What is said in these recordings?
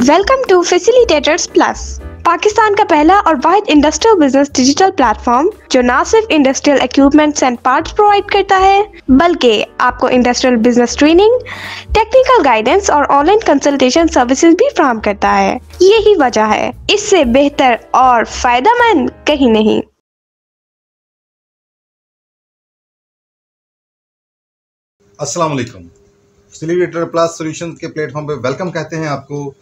Welcome to facilitators plus, Pakistan का पहला और वाहिद इंडस्ट्रियल बिजनेस डिजिटल प्लेटफॉर्म जो न सिर्फ industrial equipments and parts provide करता है बल्कि आपको industrial business training, technical guidance और ऑनलाइन कंसल्टेशन सर्विसेज भी फराहम करता है। यही वजह है, इससे बेहतर और फायदेमंद कहीं नहीं। अस्सलाम वालेकुम। फैसिलिटेटर प्लस सॉल्यूशंस के प्लेटफॉर्म पे वेलकम कहते हैं आपको।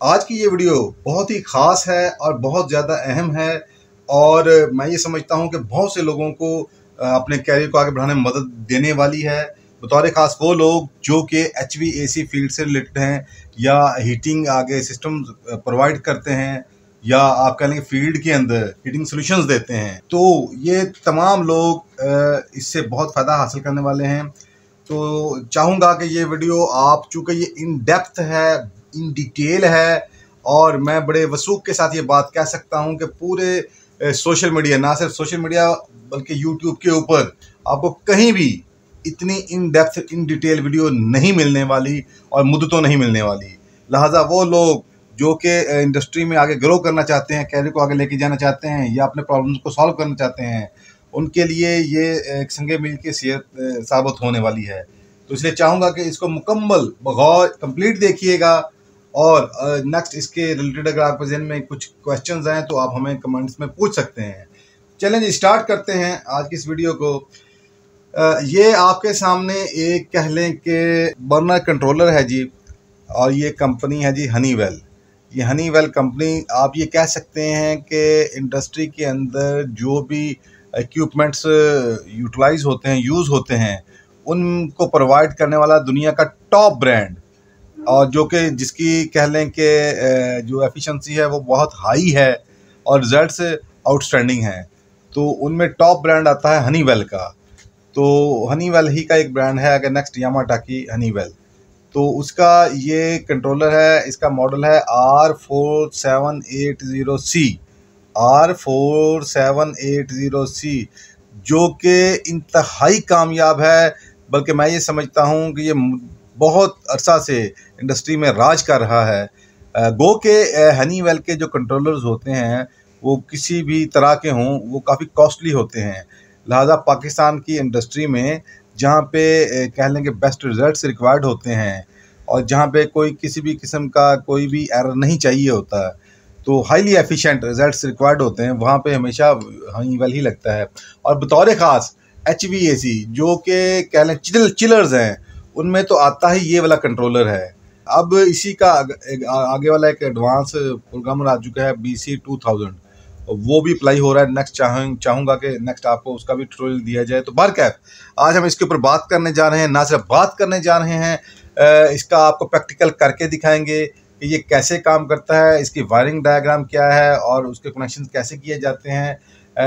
आज की ये वीडियो बहुत ही ख़ास है और बहुत ज़्यादा अहम है और मैं ये समझता हूँ कि बहुत से लोगों को अपने कैरियर को आगे बढ़ाने में मदद देने वाली है। बतौर ख़ास वो लोग जो कि HVAC फील्ड से रिलेटेड हैं या हीटिंग आगे सिस्टम प्रोवाइड करते हैं या आप कह लेंगे फील्ड के अंदर हीटिंग सॉल्यूशंस देते हैं, तो ये तमाम लोग इससे बहुत फ़ायदा हासिल करने वाले हैं। तो चाहूँगा कि ये वीडियो आप, चूँकि ये इन डेप्थ है, इन डिटेल है और मैं बड़े वसूख के साथ ये बात कह सकता हूँ कि पूरे सोशल मीडिया, ना सिर्फ सोशल मीडिया बल्कि यूट्यूब के ऊपर आपको कहीं भी इतनी in depth in detail video नहीं मिलने वाली और मुद्दतों नहीं मिलने वाली। लिहाजा वो लोग जो कि इंडस्ट्री में आगे ग्रो करना चाहते हैं, कैरियर को आगे लेके जाना चाहते हैं या अपने प्रॉब्लम्स को सॉल्व करना चाहते हैं, उनके लिए ये एक संगे मील की सेहत साबित होने वाली है। तो इसलिए चाहूँगा कि इसको मुकम्मल बगौर कंप्लीट देखिएगा और नेक्स्ट इसके रिलेटेड अगर आपके जहन में कुछ क्वेश्चंस हैं तो आप हमें कमेंट्स में पूछ सकते हैं। चलें जी, स्टार्ट करते हैं आज की इस वीडियो को। ये आपके सामने एक कह लें कि बर्नर कंट्रोलर है जी, और ये कंपनी है जी हनीवेल। ये हनीवेल कंपनी, आप ये कह सकते हैं कि इंडस्ट्री के अंदर जो भी इक्विपमेंट्स यूटिलाइज होते हैं, यूज़ होते हैं, उनको प्रोवाइड करने वाला दुनिया का टॉप ब्रांड, और जो कि जिसकी कह लें कि जो एफिशिएंसी है वो बहुत हाई है और रिजल्ट्स आउटस्टैंडिंग हैं। तो उनमें टॉप ब्रांड आता है हनीवेल का। तो हनीवेल ही का एक ब्रांड है अगर नेक्स्ट यामाटाकी हनीवेल। तो उसका ये कंट्रोलर है, इसका मॉडल है R4780C, R4780C, जो कि इंतहाई कामयाब है। बल्कि मैं ये समझता हूँ कि ये बहुत अरसा से इंडस्ट्री में राज कर रहा है। गो के हनीवेल के जो कंट्रोलर्स होते हैं वो किसी भी तरह के हों, वो काफ़ी कॉस्टली होते हैं। लिहाजा पाकिस्तान की इंडस्ट्री में जहाँ पे कह लेंगे बेस्ट रिजल्ट्स रिक्वायर्ड होते हैं और जहाँ पे कोई किसी भी किस्म का कोई भी एरर नहीं चाहिए होता, तो हाईली एफिशिएंट रिजल्ट्स रिक्वायर्ड होते हैं, वहाँ पे हमेशा हनीवेल ही लगता है। और बतौर ख़ास HVAC जो कि कह लें चिलर्स हैं, उनमें तो आता ही ये वाला कंट्रोलर है। अब इसी का आगे वाला एक एडवांस प्रोग्रामर आ चुका है BC2000, वो भी अप्लाई हो रहा है। नेक्स्ट चाहूँगा कि नेक्स्ट आपको उसका भी ट्यूटोरियल दिया जाए। तो बहरकैफ आज हम इसके ऊपर बात करने जा रहे हैं। ना सिर्फ बात करने जा रहे हैं, इसका आपको प्रैक्टिकल करके दिखाएंगे कि ये कैसे काम करता है, इसकी वायरिंग डायग्राम क्या है और उसके कनेक्शन कैसे किए जाते हैं,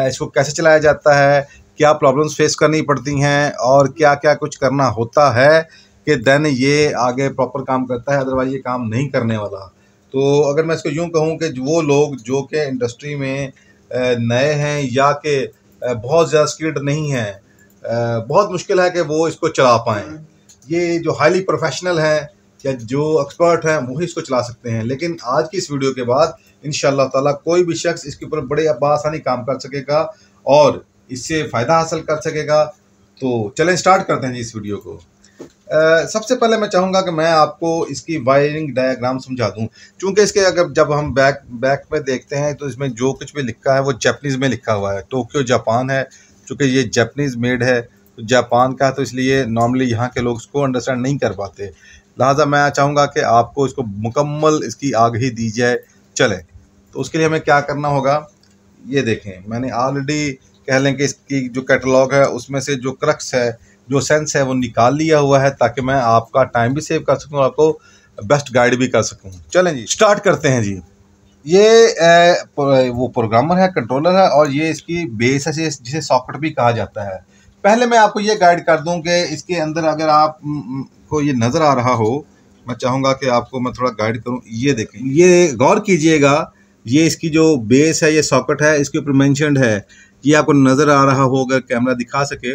इसको कैसे चलाया जाता है, क्या प्रॉब्लम्स फेस करनी पड़ती हैं और क्या क्या कुछ करना होता है कि देन ये आगे प्रॉपर काम करता है, अदरवाइज ये काम नहीं करने वाला। तो अगर मैं इसको यूँ कहूँ कि वो लोग जो कि इंडस्ट्री में नए हैं या कि बहुत ज़्यादा स्किल्ड नहीं हैं, बहुत मुश्किल है कि वो इसको चला पाएँ। ये जो हाईली प्रोफेशनल हैं या जो एक्सपर्ट हैं वही इसको चला सकते हैं। लेकिन आज की इस वीडियो के बाद इंशाअल्लाह ताला कोई भी शख्स इसके ऊपर बड़े आसानी काम कर सकेगा और इससे फ़ायदा हासिल कर सकेगा। तो चलें स्टार्ट करते हैं जी इस वीडियो को। सबसे पहले मैं चाहूँगा कि मैं आपको इसकी वायरिंग डायग्राम समझा दूँ, चूँकि इसके अगर जब हम बैक में देखते हैं तो इसमें जो कुछ भी लिखा है वो जापानीज़ में लिखा हुआ है। टोक्यो जापान है, चूँकि ये जापानीज़ मेड है तो जापान का, तो इसलिए नॉर्मली यहाँ के लोग इसको अंडरस्टैंड नहीं कर पाते। लिहाजा मैं चाहूँगा कि आपको इसको मुकम्मल इसकी आगाही दी जाए। चले, तो उसके लिए हमें क्या करना होगा, ये देखें, मैंने ऑलरेडी कह लें कि इसकी जो कैटलॉग है उसमें से जो क्रक्स है, जो सेंस है, वो निकाल लिया हुआ है ताकि मैं आपका टाइम भी सेव कर सकूं और आपको बेस्ट गाइड भी कर सकूं। चलें जी स्टार्ट करते हैं जी। ये वो प्रोग्रामर है, कंट्रोलर है और ये इसकी बेस है जिसे सॉकेट भी कहा जाता है। पहले मैं आपको ये गाइड कर दूं कि इसके अंदर अगर आप को ये नज़र आ रहा हो, मैं चाहूँगा कि आपको मैं थोड़ा गाइड करूँ। ये देखें, ये गौर कीजिएगा, ये इसकी जो बेस है, ये सॉकेट है, इसके ऊपर मेंशन्ड है, ये आपको नज़र आ रहा हो, अगर कैमरा दिखा सके।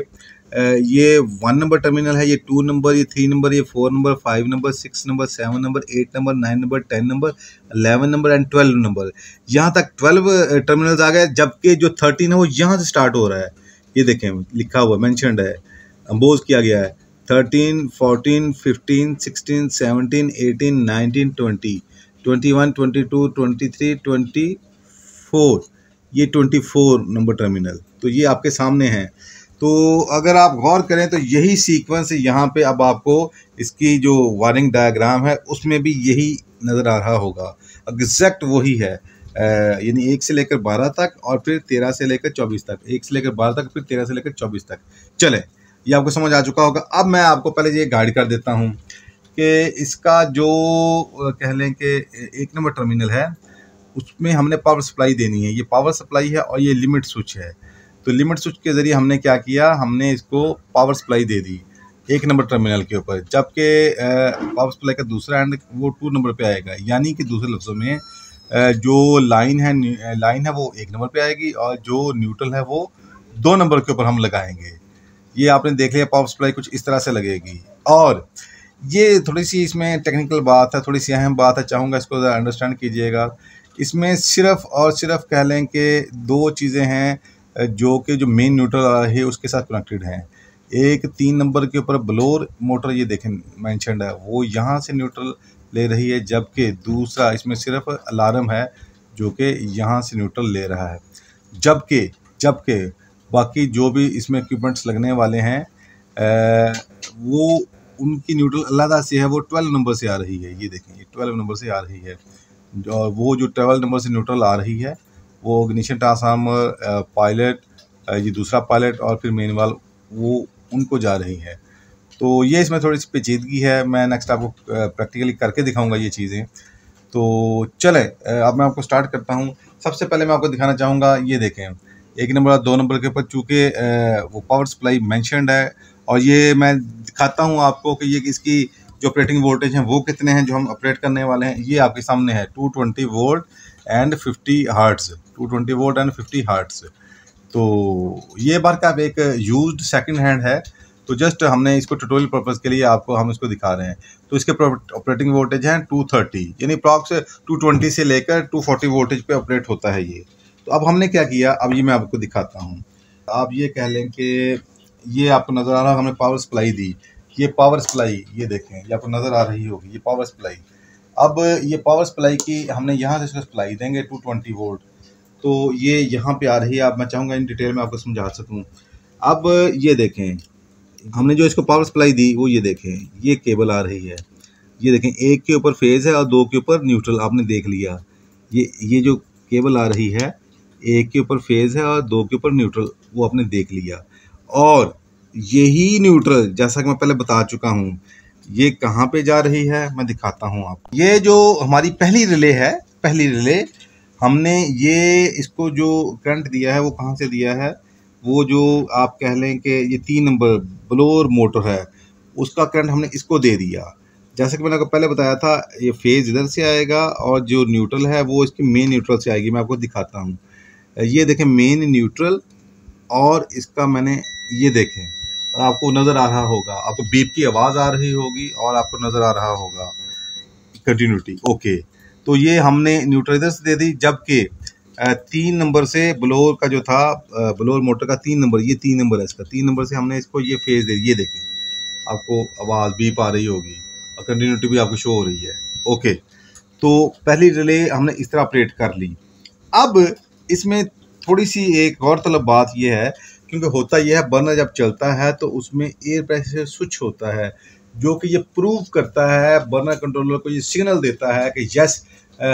ये 1 नंबर टर्मिनल है, ये 2 नंबर, ये 3 नंबर, ये 4 number, 5 number, 6 number, 7 number, 8 number, 9 number, 10 number, 11 number and 12 number. यहाँ तक 12 टर्मिनल्स आ गए, जबकि जो 13 है वो यहाँ से स्टार्ट हो रहा है। ये देखें लिखा हुआ मेंशन्ड है, अम्बोज किया गया है 13, 14, 15, 16, 17, 18, 19, 20, 21, 22, 23, 24, ये 24 नंबर टर्मिनल। तो ये आपके सामने है। तो अगर आप गौर करें तो यही सीक्वेंस यहाँ पे अब आपको इसकी जो वायरिंग डायग्राम है उसमें भी यही नज़र आ रहा होगा, एग्जैक्ट वही है। यानी 1 से लेकर 12 तक और फिर 13 से लेकर 24 तक, 1 से लेकर 12 तक, फिर 13 से लेकर 24 तक। चले, ये आपको समझ आ चुका होगा। अब मैं आपको पहले ये गाइड कर देता हूँ कि इसका जो कह लें कि 1 नंबर टर्मिनल है उसमें हमने पावर सप्लाई देनी है। ये पावर सप्लाई है और ये लिमिट स्विच है। तो लिमिट स्विच के ज़रिए हमने क्या किया, हमने इसको पावर सप्लाई दे दी 1 नंबर टर्मिनल के ऊपर, जबकि पावर सप्लाई का दूसरा एंड वो 2 नंबर पे आएगा। यानी कि दूसरे लफ्ज़ों में जो लाइन है वो 1 नंबर पे आएगी और जो न्यूट्रल है वो 2 नंबर के ऊपर हम लगाएंगे। ये आपने देख लिया, पावर सप्लाई कुछ इस तरह से लगेगी। और ये थोड़ी सी इसमें टेक्निकल बात है, थोड़ी सी अहम बात है, चाहूँगा इसको ज़रा अंडरस्टैंड कीजिएगा। इसमें सिर्फ़ और सिर्फ कह लें कि 2 चीज़ें हैं जो मेन न्यूट्रल है उसके साथ कनेक्टेड हैं। एक 3 नंबर के ऊपर ब्लोअर मोटर, ये देखें मेंशन्ड है, वो यहाँ से न्यूट्रल ले रही है, जबकि दूसरा इसमें सिर्फ अलार्म है जो कि यहाँ से न्यूट्रल ले रहा है। जबकि बाकी जो भी इसमें इक्विपमेंट्स लगने वाले हैं वो उनकी न्यूट्रल अलग से है, वो 12 नंबर से आ रही है। ये देखें, ये 12 नंबर से आ रही है। और वो जो 12 नंबर से न्यूट्रल आ रही है वो इग्निशन ट्रांसफार्मर, पायलट, ये दूसरा पायलट और फिर मेन वाल्व, वो उनको जा रही है। तो ये इसमें थोड़ी सी पेचीदगी है, मैं नेक्स्ट आपको प्रैक्टिकली करके दिखाऊंगा ये चीज़ें। तो चलें, अब मैं आपको स्टार्ट करता हूँ। सबसे पहले मैं आपको दिखाना चाहूँगा, ये देखें 1 नंबर और 2 नंबर के ऊपर चूँकि वो पावर सप्लाई मेंशन्ड है, और ये मैं दिखाता हूँ आपको कि ये इसकी जो ऑपरेटिंग वोल्टेज हैं वो कितने हैं जो हम ऑपरेट करने वाले हैं। ये आपके सामने है 220 volt and 50 hertz, 220 volt and 50 hertz. तो ये बार का एक यूज्ड सेकंड हैंड है, तो जस्ट हमने इसको ट्यूटोरियल पर्पज़ के लिए आपको हम इसको दिखा रहे हैं। तो इसके ऑपरेटिंग वोल्टेज हैं 230, यानी अप्रॉक्स 220 से लेकर 240 वोल्टेज पे ऑपरेट होता है ये। तो अब हमने क्या किया, अब ये मैं आपको दिखाता हूँ। आप ये कह लें कि ये आपको नज़र आ रहा है, हमने पावर सप्लाई दी। ये पावर सप्लाई, ये देखें, ये आपको नज़र आ रही होगी, ये पावर सप्लाई। अब ये पावर सप्लाई की हमने यहाँ से इसको सप्लाई देंगे 220 वोल्ट, तो ये यहाँ पे आ रही है। अब मैं चाहूँगा इन डिटेल में आपको समझा सकूँ। अब ये देखें, हमने जो इसको पावर सप्लाई दी वो ये देखें, ये केबल आ रही है। ये देखें, 1 के ऊपर फेज़ है और 2 के ऊपर न्यूट्रल, आपने देख लिया। ये जो केबल आ रही है, 1 के ऊपर फेज़ है और 2 के ऊपर न्यूट्रल, वो आपने देख लिया। और यही न्यूट्रल, जैसा कि मैं पहले बता चुका हूँ, ये कहाँ पे जा रही है मैं दिखाता हूँ आपको। ये जो हमारी पहली रिले है, पहली रिले, हमने ये इसको जो करंट दिया है वो कहाँ से दिया है, वो जो आप कह लें कि ये 3 नंबर ब्लोअर मोटर है उसका करंट हमने इसको दे दिया। जैसे कि मैंने आपको पहले बताया था, ये फेज़ इधर से आएगा और जो न्यूट्रल है वो इसकी मेन न्यूट्रल से आएगी। मैं आपको दिखाता हूँ, ये देखें मेन न्यूट्रल, और इसका मैंने ये देखें, और आपको नज़र आ रहा होगा, आपको बीप की आवाज़ आ रही होगी और आपको नज़र आ रहा होगा कंटिन्यूटी। ओके, तो ये हमने न्यूट्रल इधर से दे दी, जबकि 3 नंबर से ब्लोअर का जो था, ब्लोअर मोटर का 3 नंबर, ये 3 नंबर है इसका, 3 नंबर से हमने इसको ये फेज़ दे दी। ये देखें, आपको आवाज़ बीप आ रही होगी और कंटिन्यूटी भी आपको शो हो रही है। ओके, तो पहली रिले हमने इस तरह ऑपरेट कर ली। अब इसमें थोड़ी सी एक गौरतलब बात यह है, क्योंकि होता यह है, बर्नर जब चलता है तो उसमें एयर प्रेशर स्विच होता है जो कि ये प्रूव करता है, बर्नर कंट्रोलर को ये सिग्नल देता है कि यस,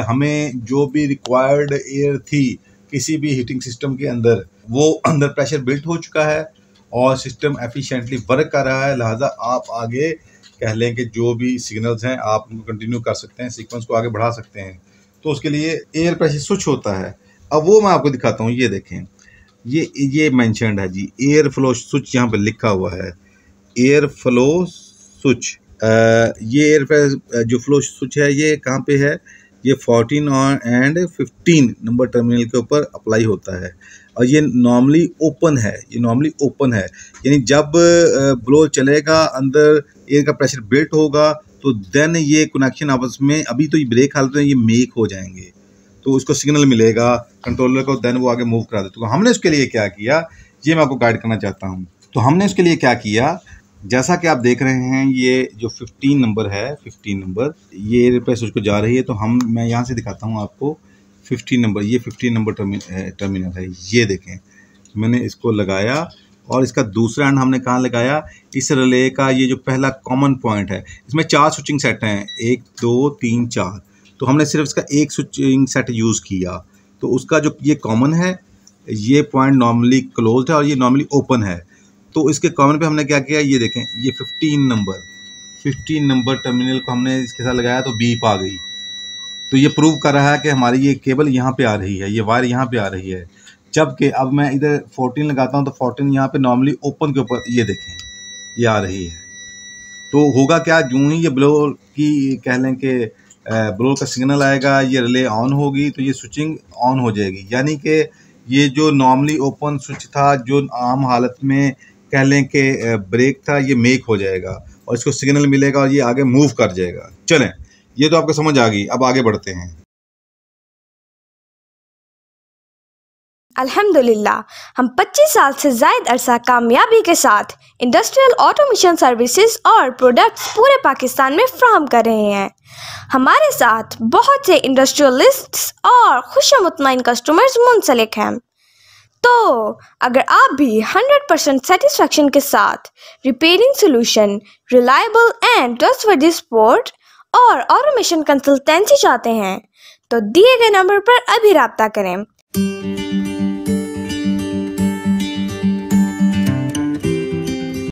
हमें जो भी रिक्वायर्ड एयर थी किसी भी हीटिंग सिस्टम के अंदर, वो अंदर प्रेशर बिल्ट हो चुका है और सिस्टम एफिशिएंटली वर्क कर रहा है। लिहाजा आप आगे कह लें कि जो भी सिग्नल्स हैं आप उनको कंटिन्यू कर सकते हैं, सीक्वेंस को आगे बढ़ा सकते हैं। तो उसके लिए एयर प्रेशर स्विच होता है। अब वो मैं आपको दिखाता हूँ। ये देखें, ये मेंशन्ड है जी, एयर फ्लो स्विच, यहाँ पे लिखा हुआ है एयर फ्लो स्विच। ये एयर जो फ्लो स्विच है ये कहाँ पे है, ये 14 एंड 15 नंबर टर्मिनल के ऊपर अप्लाई होता है और ये नॉर्मली ओपन है, यानी जब ब्लोअर चलेगा अंदर एयर का प्रेशर बिल्ट होगा तो देन ये कनेक्शन आपस में, अभी तो ये ब्रेक हालत में ये मेक हो जाएंगे, तो उसको सिग्नल मिलेगा कंट्रोलर को, देन वो आगे मूव करा देते। तो हमने उसके लिए क्या किया, ये मैं आपको गाइड करना चाहता हूँ। तो हमने उसके लिए क्या किया, जैसा कि आप देख रहे हैं ये जो 15 नंबर है, 15 नंबर ये एयर प्रेशर को जा रही है, तो मैं यहाँ से दिखाता हूँ आपको 15 नंबर, ये 15 नंबर टर्मिनल है, ये देखें मैंने इसको लगाया और इसका दूसरा एंड हमने कहाँ लगाया, इस रिले का ये जो पहला कॉमन पॉइंट है, इसमें 4 स्विचिंग सेट हैं, 1 2 3 4, तो हमने सिर्फ इसका एक स्विचिंग सेट यूज़ किया, तो उसका जो ये कॉमन है, ये पॉइंट नॉर्मली क्लोज्ड है और ये नॉर्मली ओपन है, तो इसके कॉमन पे हमने क्या किया, ये देखें ये 15 नंबर टर्मिनल को हमने इसके साथ लगाया तो बीप आ गई, तो ये प्रूव कर रहा है कि हमारी ये केबल यहाँ पे आ रही है, ये वायर यहाँ पे आ रही है। जबकि अब मैं इधर 14 लगाता हूँ तो 14 यहाँ पे नॉर्मली ओपन के ऊपर ये देखें ये आ रही है, तो होगा क्या, यूँ ही ये ब्लोअर की कह लें कि ब्लोअर का सिग्नल आएगा, ये रिले ऑन होगी तो ये स्विचिंग ऑन हो जाएगी, यानी कि ये जो नॉर्मली ओपन स्विच था, जो आम हालत में कह लें कि ब्रेक था, ये मेक हो जाएगा और इसको सिग्नल मिलेगा और ये आगे मूव कर जाएगा। चलें, ये तो आपको समझ आ गई, अब आगे बढ़ते हैं। अल्हम्दुलिल्लाह हम 25 साल से ज़ायद अरसा कामयाबी के साथ इंडस्ट्रियल ऑटोमेशन सर्विसेज और प्रोडक्ट्स पूरे पाकिस्तान में फ्राहम कर रहे हैं। हमारे साथ बहुत से इंडस्ट्रियलिस्ट्स और खुशमुतमईन कस्टमर्स मुंसलिक हैं। तो अगर आप भी 100% सेटिस्फेक्शन के साथ repairing solution, reliable and trustworthy support और ऑटोमेशन कंसल्टेंसी चाहते हैं तो दिए गए नंबर पर अभी राब्ता करें।